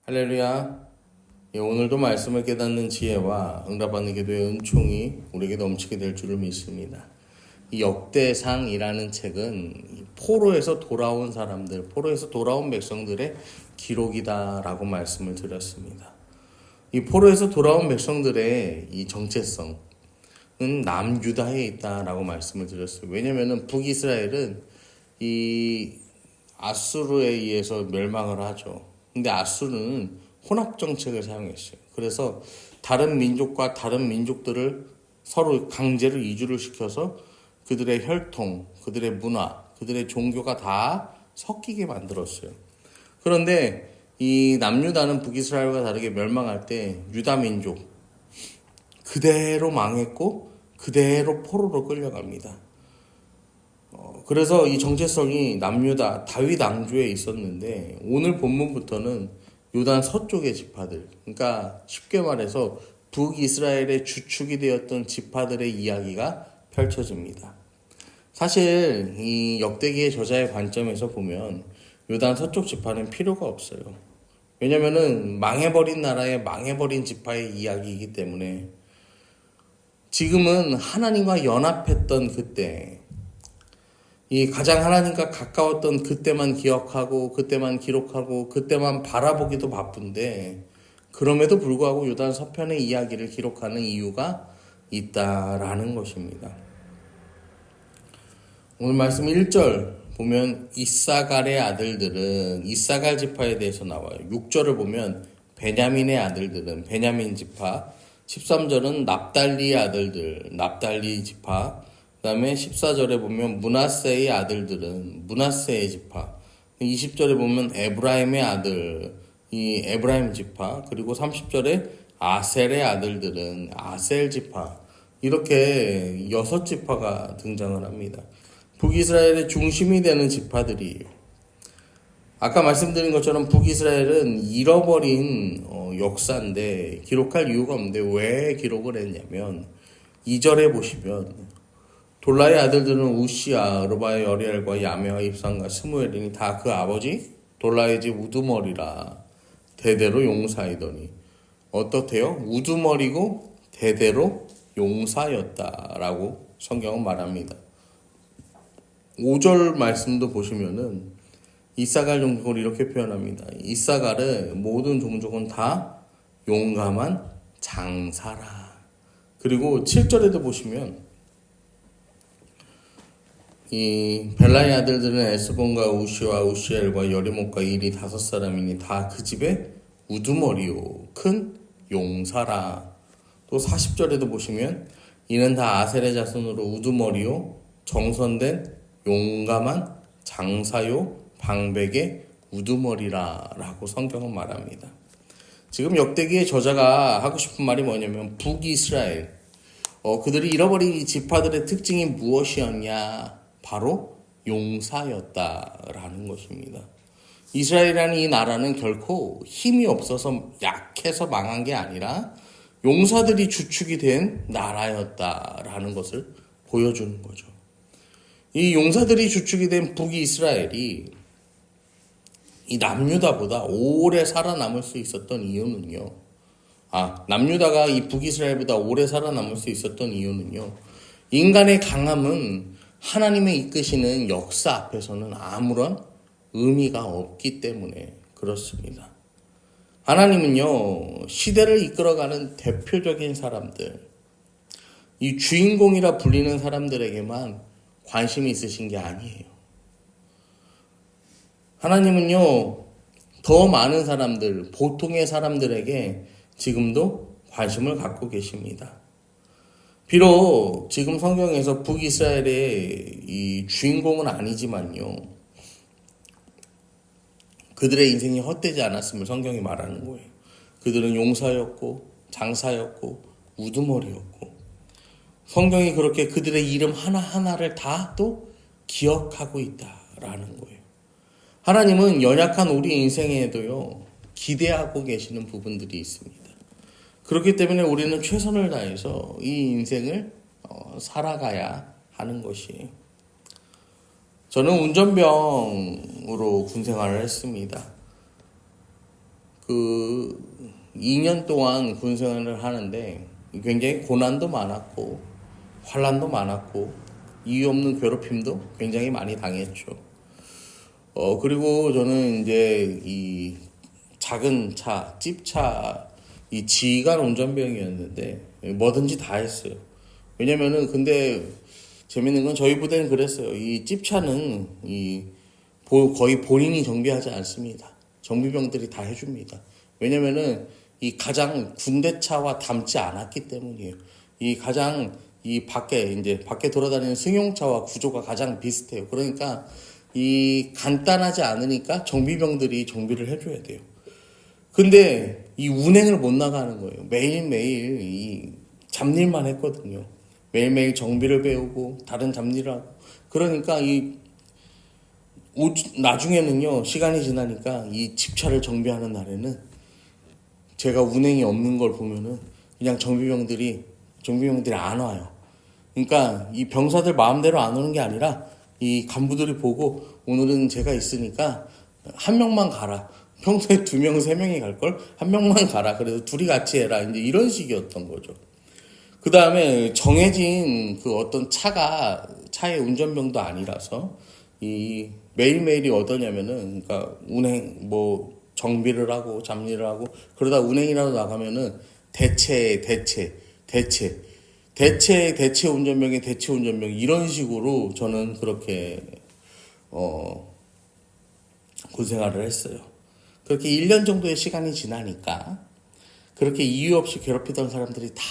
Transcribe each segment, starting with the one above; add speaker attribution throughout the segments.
Speaker 1: 할렐루야. 오늘도 말씀을 깨닫는 지혜와 응답받는 기도의 은총이 우리에게 넘치게 될 줄을 믿습니다. 이 역대상이라는 책은 포로에서 돌아온 사람들, 포로에서 돌아온 백성들의 기록이다라고 말씀을 드렸습니다. 이 포로에서 돌아온 백성들의 이 정체성은 남유다에 있다라고 말씀을 드렸어요. 왜냐하면 북이스라엘은 이 아수르에 의해서 멸망을 하죠. 근데 아수르는 혼합 정책을 사용했어요. 그래서 다른 민족과 다른 민족들을 서로 강제로 이주를 시켜서 그들의 혈통, 그들의 문화, 그들의 종교가 다 섞이게 만들었어요. 그런데 이 남유다는 북이스라엘과 다르게 멸망할 때 유다 민족 그대로 망했고 그대로 포로로 끌려갑니다. 그래서 이 정체성이 남유다 다윗 왕조에 있었는데 오늘 본문부터는 요단 서쪽의 지파들, 그러니까 쉽게 말해서 북이스라엘의 주축이 되었던 지파들의 이야기가 펼쳐집니다. 사실 이 역대기의 저자의 관점에서 보면 요단 서쪽 지파는 필요가 없어요. 왜냐면은 망해버린 나라의 망해버린 지파의 이야기이기 때문에 지금은 하나님과 연합했던 그때, 이 가장 하나님과 가까웠던 그때만 기억하고 그때만 기록하고 그때만 바라보기도 바쁜데 그럼에도 불구하고 요단 서편의 이야기를 기록하는 이유가 있다라는 것입니다. 오늘 말씀 1절 보면 이사갈의 아들들은 이사갈 지파에 대해서 나와요. 6절을 보면 베냐민의 아들들은 베냐민 지파, 13절은 납달리의 아들들 납달리 지파, 그 다음에 14절에 보면 므낫세의 아들들은 므낫세의 지파, 20절에 보면 에브라임의 아들, 이 에브라임 지파, 그리고 30절에 아셀의 아들들은 아셀 지파, 이렇게 6지파가 등장을 합니다. 북이스라엘의 중심이 되는 지파들이에요. 아까 말씀드린 것처럼 북이스라엘은 잃어버린 역사인데 기록할 이유가 없는데 왜 기록을 했냐면 2절에 보시면 돌라의 아들들은 우시야, 르바의 여리엘과 야메와 입상과 스무엘이니 다 그 아버지 돌라의 집 우두머리라 대대로 용사이더니 어떻대요? 우두머리고 대대로 용사였다라고 성경은 말합니다. 5절 말씀도 보시면은 이사갈 종족을 이렇게 표현합니다. 이사갈의 모든 종족은 다 용감한 장사라. 그리고 7절에도 보시면 이 벨라의 아들들은 에스본과 우시와 우시엘과 여리목과 일이 5사람이니 다 그 집의 우두머리요 큰 용사라. 또 40절에도 보시면 이는 다 아셀의 자손으로 우두머리요 정선된 용감한 장사요 방백의 우두머리라 라고 성경은 말합니다. 지금 역대기의 저자가 하고 싶은 말이 뭐냐면 북이스라엘 그들이 잃어버린 이 지파들의 특징이 무엇이었냐? 바로 용사였다라는 것입니다. 이스라엘이라는 이 나라는 결코 힘이 없어서 약해서 망한 게 아니라 용사들이 주축이 된 나라였다라는 것을 보여주는 거죠. 이 용사들이 주축이 된 북이스라엘이 이 남유다보다 오래 살아남을 수 있었던 이유는요. 남유다가 이 북이스라엘보다 오래 살아남을 수 있었던 이유는요. 인간의 강함은 하나님의 이끄시는 역사 앞에서는 아무런 의미가 없기 때문에 그렇습니다. 하나님은요, 시대를 이끌어가는 대표적인 사람들, 이 주인공이라 불리는 사람들에게만 관심이 있으신 게 아니에요. 하나님은요, 더 많은 사람들, 보통의 사람들에게 지금도 관심을 갖고 계십니다. 비록 지금 성경에서 북이스라엘의 이 주인공은 아니지만요, 그들의 인생이 헛되지 않았음을 성경이 말하는 거예요. 그들은 용사였고 장사였고 우두머리였고 성경이 그렇게 그들의 이름 하나하나를 다 또 기억하고 있다라는 거예요. 하나님은 연약한 우리 인생에도요, 기대하고 계시는 부분들이 있습니다. 그렇기 때문에 우리는 최선을 다해서 이 인생을 살아가야 하는 것이에요. 저는 운전병으로 군 생활을 했습니다. 그 2년 동안 군 생활을 하는데 굉장히 고난도 많았고 환난도 많았고 이유 없는 괴롭힘도 굉장히 많이 당했죠. 그리고 저는 이제 이 작은 차, 찝차, 이 지휘관 운전병이었는데 뭐든지 다 했어요. 왜냐면은 근데 재밌는 건 저희 부대는 그랬어요. 이 찝차는 거의 본인이 정비하지 않습니다. 정비병들이 다 해줍니다. 왜냐면은 이 가장 군대차와 닮지 않았기 때문이에요. 이 가장 이 밖에 돌아다니는 승용차와 구조가 가장 비슷해요. 그러니까 이 간단하지 않으니까 정비병들이 정비를 해줘야 돼요. 근데 이 운행을 못 나가는 거예요. 매일매일 이 잡일만 했거든요. 매일매일 정비를 배우고 다른 잡일을 하고. 그러니까 나중에는요, 시간이 지나니까 이 집차를 정비하는 날에는 제가 운행이 없는 걸 보면은 그냥 정비병들이 안 와요. 그러니까 이 병사들 마음대로 안 오는 게 아니라 이 간부들이 보고 오늘은 제가 있으니까 한 명만 가라. 평소에 2명, 3명이 갈걸? 한 명만 가라. 그래서 둘이 같이 해라. 이제 이런 식이었던 거죠. 그 다음에 정해진 그 어떤 차의 운전병도 아니라서 이 매일매일이 어떠냐면은 그러니까 운행 정비를 하고 잡일을 하고 그러다 운행이라도 나가면은 대체 운전병이 대체 운전병 이런 식으로 저는 그렇게 군생활을 했어요. 그렇게 1년 정도의 시간이 지나니까 그렇게 이유 없이 괴롭히던 사람들이 다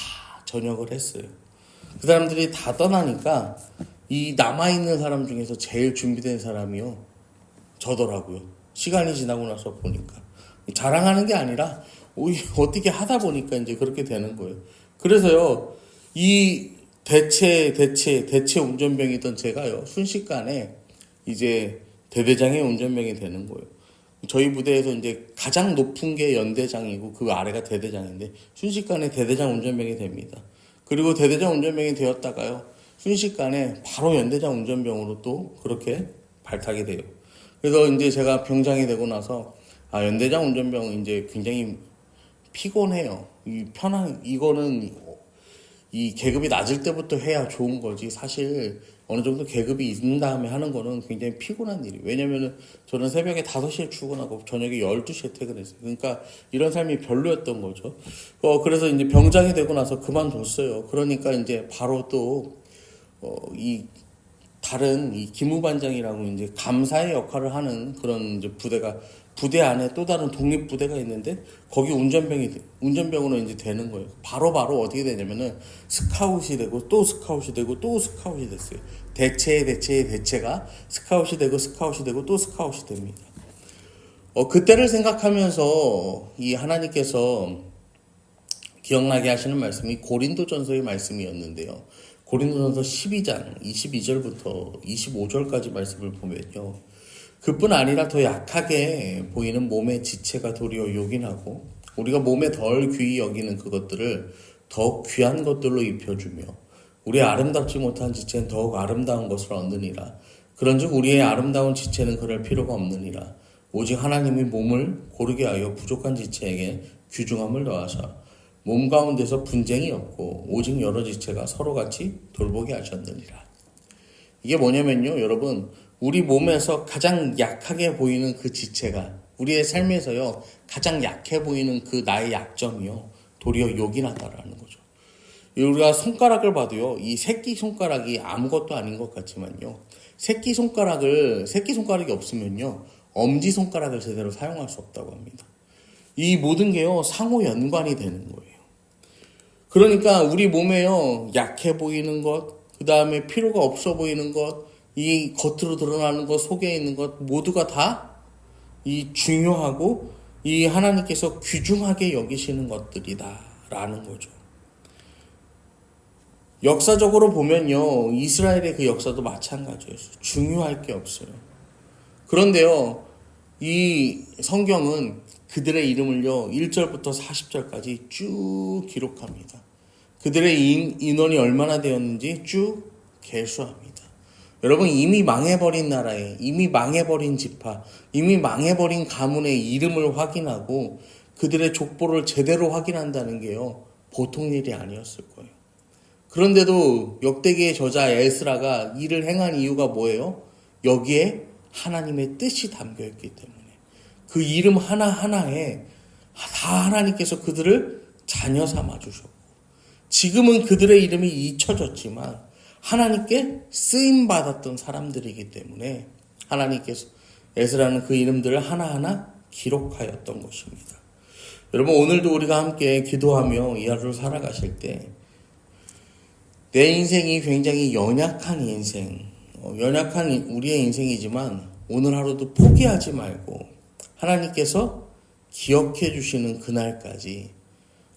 Speaker 1: 전역을 했어요. 그 사람들이 다 떠나니까 이 남아있는 사람 중에서 제일 준비된 사람이요 저더라고요. 시간이 지나고 나서 보니까 자랑하는 게 아니라 어떻게 하다 보니까 이제 그렇게 되는 거예요. 그래서요 이 대체 운전병이던 제가요 순식간에 이제 대대장의 운전병이 되는 거예요. 저희 부대에서 이제 가장 높은 게 연대장이고 그 아래가 대대장인데 순식간에 대대장 운전병이 됩니다. 그리고 대대장 운전병이 되었다가요 순식간에 바로 연대장 운전병으로 또 그렇게 발탁이 돼요. 그래서 이제 제가 병장이 되고 나서 연대장 운전병은 이제 굉장히 피곤해요. 이거는 이 계급이 낮을 때부터 해야 좋은 거지. 사실 어느 정도 계급이 있는 다음에 하는 거는 굉장히 피곤한 일이에요. 왜냐면은 저는 새벽에 5시에 출근하고 저녁에 12시에 퇴근했어요. 그러니까 이런 삶이 별로였던 거죠. 그래서 이제 병장이 되고 나서 그만뒀어요. 그러니까 이제 바로 또 다른 이 기무반장이라고 이제 감사의 역할을 하는 그런 이제 부대 안에 또 다른 독립부대가 있는데 거기 운전병으로 이제 되는 거예요. 바로 어떻게 되냐면은 스카웃이 되고 또 스카웃이 되고 또 스카웃이 됐어요. 대체가 스카웃이 되고 또 스카웃이 됩니다. 그때를 생각하면서 이 하나님께서 기억나게 하시는 말씀이 고린도전서의 말씀이었는데요. 고린도전서 12장 22절부터 25절까지 말씀을 보면요. 그뿐 아니라 더 약하게 보이는 몸의 지체가 도리어 요긴하고 우리가 몸에 덜 귀히 여기는 그것들을 더 귀한 것들로 입혀주며 우리의 아름답지 못한 지체는 더욱 아름다운 것을 얻느니라. 그런즉 우리의 아름다운 지체는 그럴 필요가 없느니라. 오직 하나님이 몸을 고르게 하여 부족한 지체에게 귀중함을 더하사 몸 가운데서 분쟁이 없고 오직 여러 지체가 서로같이 돌보게 하셨느니라. 이게 뭐냐면요, 여러분, 우리 몸에서 가장 약하게 보이는 그 지체가 우리의 삶에서요 가장 약해 보이는 그 나의 약점이요 도리어 요긴하다라는 거죠. 우리가 손가락을 봐도요 이 새끼 손가락이 아무것도 아닌 것 같지만요 새끼 손가락이 없으면요 엄지 손가락을 제대로 사용할 수 없다고 합니다. 이 모든 게요 상호 연관이 되는 거예요. 그러니까 우리 몸에요 약해 보이는 것, 그 다음에 필요가 없어 보이는 것, 이 겉으로 드러나는 것, 속에 있는 것 모두가 다 이 중요하고 이 하나님께서 귀중하게 여기시는 것들이다라는 거죠. 역사적으로 보면요 이스라엘의 그 역사도 마찬가지였어요. 중요할 게 없어요. 그런데요 이 성경은 그들의 이름을요 1절부터 40절까지 쭉 기록합니다. 그들의 인원이 얼마나 되었는지 쭉 계수합니다. 여러분 이미 망해버린 나라에 이미 망해버린 지파 이미 망해버린 가문의 이름을 확인하고 그들의 족보를 제대로 확인한다는 게요, 보통 일이 아니었을 거예요. 그런데도 역대기의 저자 에스라가 이를 행한 이유가 뭐예요? 여기에 하나님의 뜻이 담겨 있기 때문에. 그 이름 하나하나에 다 하나님께서 그들을 자녀 삼아 주셨고, 지금은 그들의 이름이 잊혀졌지만 하나님께 쓰임 받았던 사람들이기 때문에 하나님께서 에스라는 그 이름들을 하나하나 기록하였던 것입니다. 여러분, 오늘도 우리가 함께 기도하며 이 하루를 살아가실 때 내 인생이 굉장히 연약한 인생, 연약한 우리의 인생이지만 오늘 하루도 포기하지 말고 하나님께서 기억해 주시는 그날까지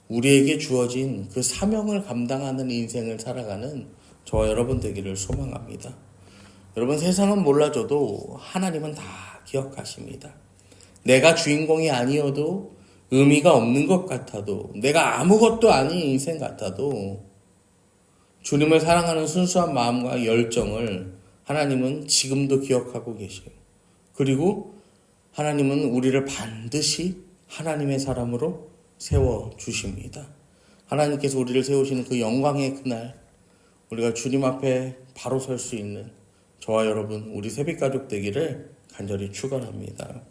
Speaker 1: 우리에게 주어진 그 사명을 감당하는 인생을 살아가는 저와 여러분 되기를 소망합니다. 여러분, 세상은 몰라줘도 하나님은 다 기억하십니다. 내가 주인공이 아니어도, 의미가 없는 것 같아도, 내가 아무것도 아닌 인생 같아도 주님을 사랑하는 순수한 마음과 열정을 하나님은 지금도 기억하고 계세요. 그리고 하나님은 우리를 반드시 하나님의 사람으로 세워주십니다. 하나님께서 우리를 세우시는 그 영광의 그날, 우리가 주님 앞에 바로 설 수 있는 저와 여러분, 우리 새벽가족 되기를 간절히 축원합니다.